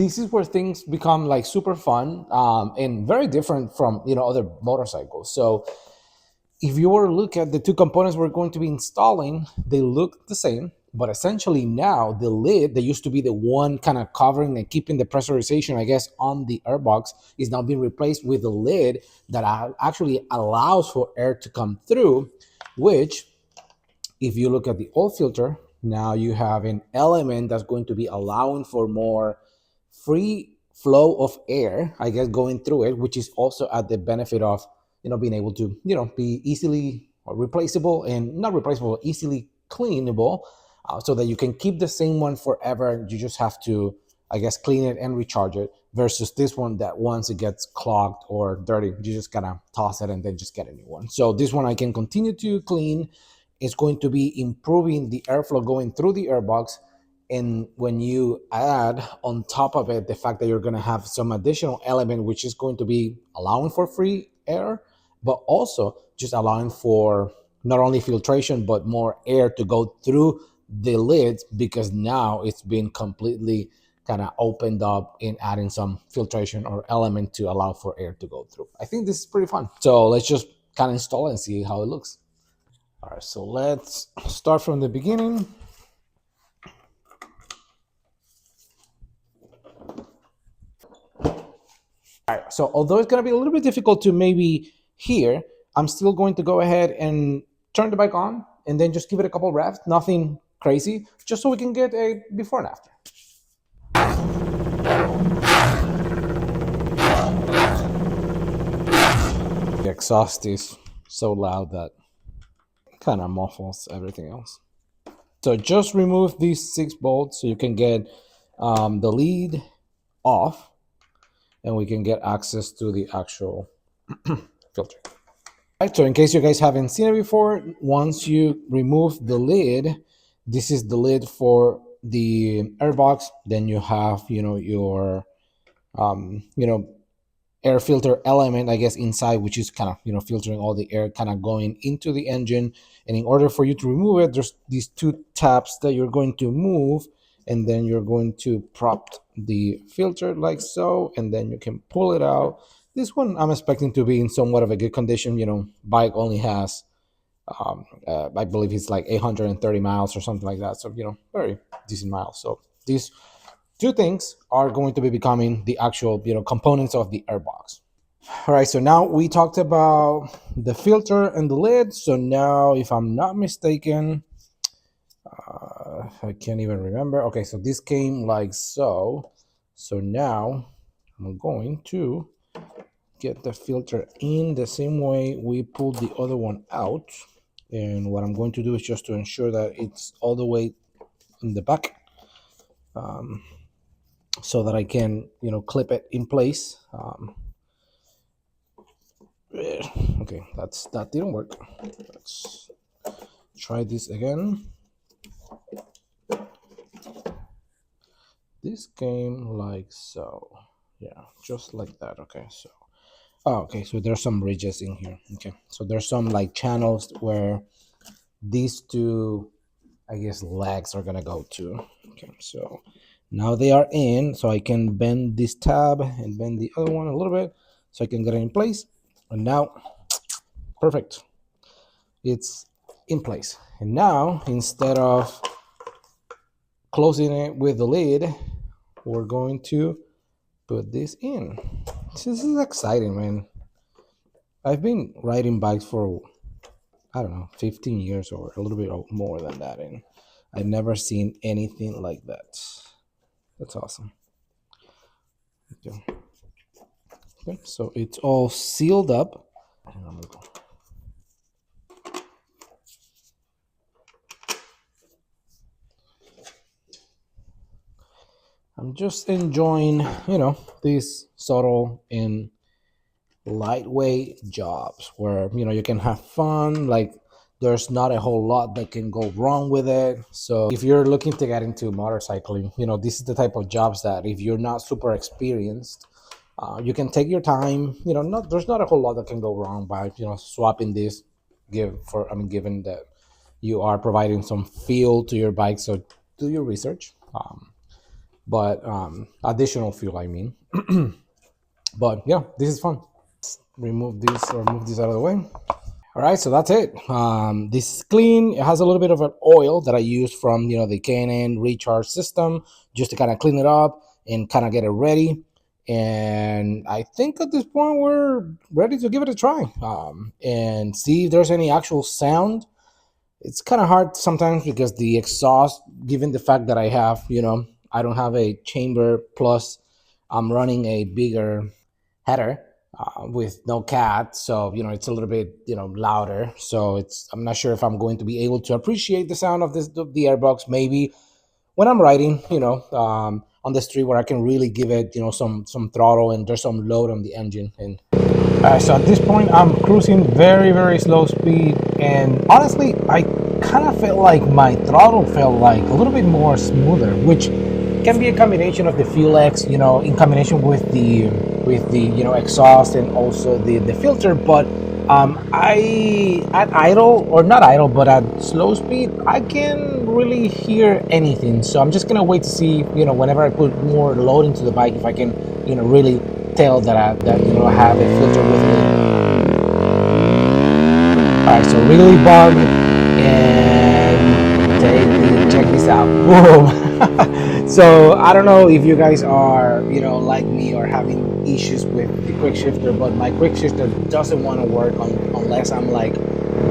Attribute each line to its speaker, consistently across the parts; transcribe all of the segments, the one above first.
Speaker 1: this is where things become like super fun, and very different from other motorcycles. So if you were to look at the two components we're going to be installing, they look the same, but essentially now the lid that used to be the one kind of covering and keeping the pressurization, I guess, on the airbox is now being replaced with a lid that actually allows for air to come through, which, if you look at the old filter, now you have an element that's going to be allowing for more free flow of air, I guess, going through it, which is also at the benefit of being able to be easily replaceable, and not replaceable, easily cleanable, so that you can keep the same one forever. You just have to, I guess, clean it and recharge it, versus this one that once it gets clogged or dirty, you just gotta toss it and then just get a new one. So this one I can continue to clean. It's going to be improving the airflow going through the airbox. And when you add on top of it the fact that you're going to have some additional element, which is going to be allowing for free air, but also just allowing for not only filtration, but more air to go through the lids, because now it's been completely kind of opened up in adding some filtration or element to allow for air to go through. I think this is pretty fun. So let's just kind of install it and see how it looks. All right, so let's start from the beginning. All right, so although it's going to be a little bit difficult to maybe hear, I'm still going to go ahead and turn the bike on and then just give it a couple revs, nothing crazy, just so we can get a before and after. The exhaust is so loud that kind of muffles everything else. So just remove these 6 bolts so you can get the lead off, and we can get access to the actual filter. Right, so in case you guys haven't seen it before, once you remove the lid, this is the lid for the airbox. Then you have your air filter element, I guess, inside, which is kind of filtering all the air kind of going into the engine. And in order for you to remove it, there's these 2 tabs that you're going to move, and then you're going to prop the filter like so, and then you can pull it out. This one I'm expecting to be in somewhat of a good condition. Bike only has I believe it's like 830 miles or something like that, so very decent miles. So these 2 things are going to be becoming the actual components of the airbox. All right, so now we talked about the filter and the lid. So now, if I'm not mistaken, I can't even remember. Okay, so this came like so. So now I'm going to get the filter in the same way we pulled the other one out. And what I'm going to do is just to ensure that it's all the way in the back, so that I can clip it in place. Okay, that didn't work. Let's try this again. This came like so. Yeah, just like that. Okay, so okay, so there's some ridges in here. Okay, so there's some like channels where these 2, I guess, legs are gonna go to. Okay, so now they are in, so I can bend this tab and bend the other one a little bit so I can get it in place. And now, perfect, it's in place. And now, instead of closing it with the lid, we're going to put this in. This is exciting, man. I've been riding bikes for, I don't know, 15 years or a little bit more than that, and I've never seen anything like that. That's awesome. Okay, so it's all sealed up. I'm just enjoying, these subtle and lightweight jobs where, you can have fun. Like, there's not a whole lot that can go wrong with it. So if you're looking to get into motorcycling, this is the type of jobs that if you're not super experienced, you can take your time. There's not a whole lot that can go wrong by swapping this. Given that you are providing some feel to your bike, so do your research. but additional fuel, I mean. But yeah, this is fun. Remove this or move this out of the way. All right, so that's it. This is clean. It has a little bit of an oil that I use from the K&N recharge system, just to kind of clean it up and kind of get it ready. And I think at this point we're ready to give it a try, and see if there's any actual sound. It's kind of hard sometimes because the exhaust, given the fact that I don't have a chamber, plus I'm running a bigger header with no cat, so it's a little bit louder. So I'm not sure if I'm going to be able to appreciate the sound of the airbox. Maybe when I'm riding, on the street, where I can really give it some throttle and there's some load on the engine. And so at this point I'm cruising very, very slow speed, and honestly I kind of felt like my throttle felt like a little bit more smoother, which can be a combination of the fuel X, in combination with the exhaust, and also the filter. But I at idle, or not idle, but at slow speed, I can really hear anything. So I'm just gonna wait to see, whenever I put more load into the bike, if I can, really tell that I have a filter with me. All right, so really bug, and check this out. Boom. So I don't know if you guys are, like me, or having issues with the quick shifter, but my quick shifter doesn't want to work unless I'm like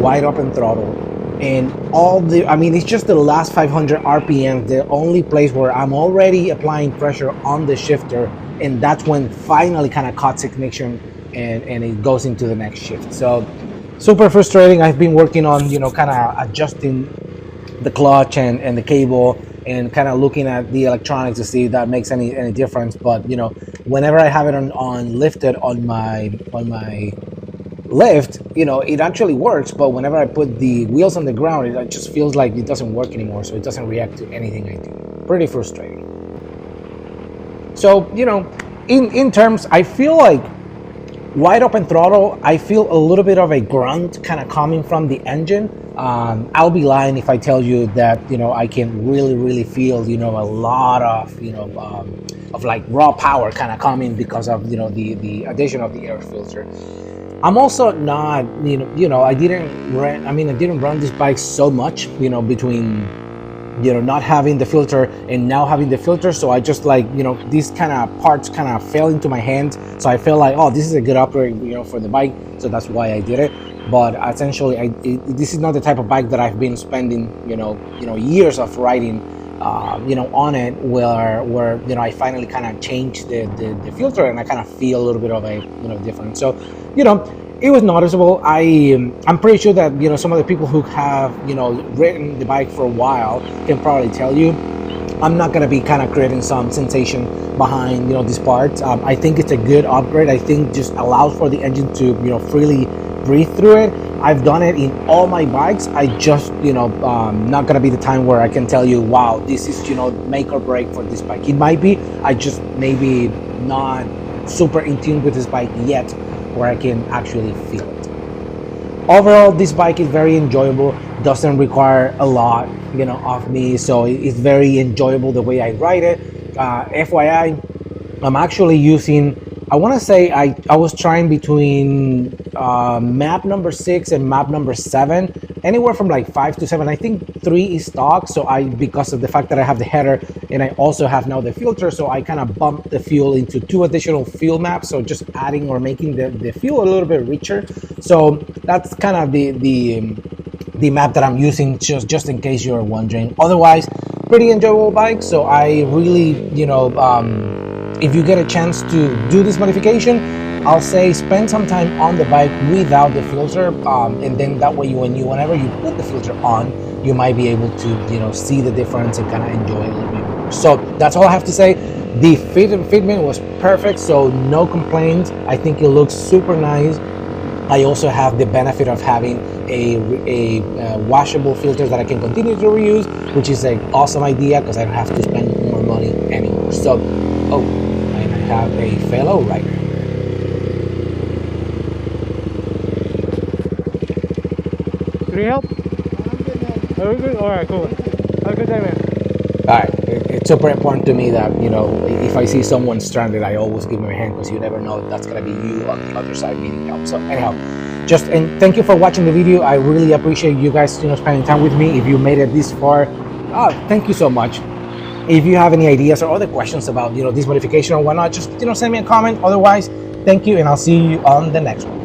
Speaker 1: wide open throttle. And it's just the last 500 RPM, the only place where I'm already applying pressure on the shifter, and that's when finally kind of cuts ignition, and it goes into the next shift. So super frustrating. I've been working on, kind of adjusting the clutch and the cable, and kind of looking at the electronics to see if that makes any difference. But whenever I have it on lifted on my lift, it actually works. But whenever I put the wheels on the ground, it just feels like it doesn't work anymore. So it doesn't react to anything I do. Pretty frustrating. So in terms, I feel like wide open throttle, I feel a little bit of a grunt kind of coming from the engine. I'll be lying if I tell you that I can really feel a lot of like raw power kind of coming because of the addition of the air filter. I'm also not I didn't run this bike so much between not having the filter and now having the filter. So I just like these kind of parts kind of fell into my hands, so I felt like, oh, this is a good upgrade for the bike, so that's why I did it. But essentially this is not the type of bike that I've been spending years of riding on it, where I finally kind of changed the filter, and I kind of feel a little bit of a difference. So it was noticeable. I'm pretty sure that some of the people who have ridden the bike for a while can probably tell you. I'm not gonna be kind of creating some sensation behind these parts. I think it's a good upgrade. I think just allows for the engine to freely breathe through it. I've done it in all my bikes. I just not gonna be the time where I can tell you, wow, this is make or break for this bike. It might be. I just maybe not super in tune with this bike yet, where I can actually feel it. Overall, this bike is very enjoyable, doesn't require a lot of me, so it's very enjoyable the way I ride it. FYI, I'm actually using, I want to say I was trying between map number 6 and map number 7, anywhere from like 5 to 7. I think 3 is stock, so because of the fact that I have the header and I also have now the filter, so I kind of bumped the fuel into 2 additional fuel maps, so just adding or making the fuel a little bit richer. So that's kind of the map that I'm using, just in case you're wondering. Otherwise, pretty enjoyable bike. So I really if you get a chance to do this modification, I'll say spend some time on the bike without the filter, and then that way whenever you put the filter on, you might be able to see the difference and kind of enjoy it a little bit more. So that's all I have to say. The fitment was perfect, so no complaints. I think it looks super nice. I also have the benefit of having a washable filter that I can continue to reuse, which is an awesome idea because I don't have to spend more money anymore. So, and I have a fellow rider. Can you help? Are we good? All right, cool. Have a good day, man. All right. it's super important to me that, if I see someone stranded, I always give them a hand, because you never know if that's gonna be you on the other side needing help. So anyhow, just and thank you for watching the video. I really appreciate you guys, spending time with me. If you made it this far, thank you so much. If you have any ideas or other questions about, this modification or whatnot, just, send me a comment. Otherwise, thank you, and I'll see you on the next one.